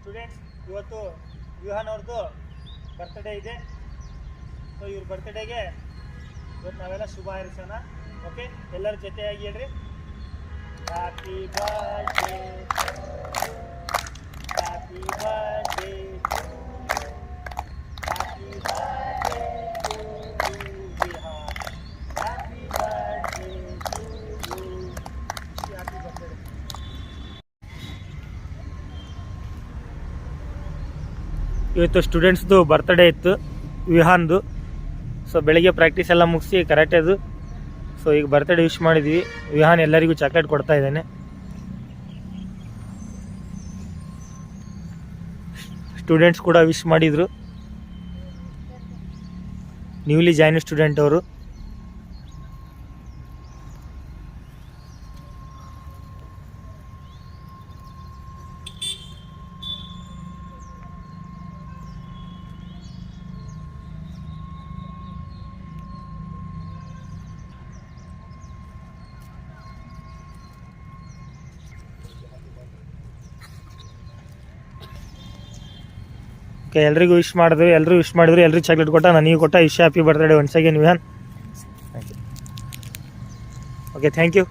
Students, ಇವತ್ತು ವಿಹಾನ್ ಅವ್ರದ್ದು birthday ಇದೆ. ಸೊ ಇವ್ರ ಬರ್ತ್ಡೇಗೆ ಇವತ್ತು ನಾವೆಲ್ಲ ಶುಭ ಹಾರೈಸೋಣ. ಓಕೆ, ಎಲ್ಲರ ಜೊತೆಯಾಗಿ ಹೇಳ್ರಿ, happy birthday, happy birthday, happy birthday to Vihaan, happy birthday to you, happy birthday. ಇವತ್ತು ಸ್ಟೂಡೆಂಟ್ಸ್ದು ಬರ್ತ್ಡೇ ಇತ್ತು ವಿಹಾನ್ದು. ಸೊ ಬೆಳಿಗ್ಗೆ ಪ್ರಾಕ್ಟೀಸ್ ಎಲ್ಲ ಮುಗಿಸಿ ಕರಾಟೆದು. ಸೊ ಈಗ ಬರ್ತ್ಡೇ ವಿಶ್ ಮಾಡಿದ್ವಿ. ವಿಹಾನ್ ಎಲ್ಲರಿಗೂ ಚಾಕ್ಲೇಟ್ ಕೊಡ್ತಾ ಇದ್ದಾನೆ. ಸ್ಟೂಡೆಂಟ್ಸ್ ಕೂಡ ವಿಶ್ ಮಾಡಿದರು, ನ್ಯೂಲಿ ಜಾಯ್ನ್ ಸ್ಟೂಡೆಂಟ್ ಅವರು. ಓಕೆ, ಎಲ್ರಿಗೂ ವಿಶ್ ಮಾಡಿದ್ವಿ, ಎಲ್ಲರೂ ಚಾಕ್ಲೇಟ್ ಕೊಟ್ಟ, ನನಗೆ ಕೊಟ್ಟ. Wish happy birthday once again Vihaan. Okay, thank you.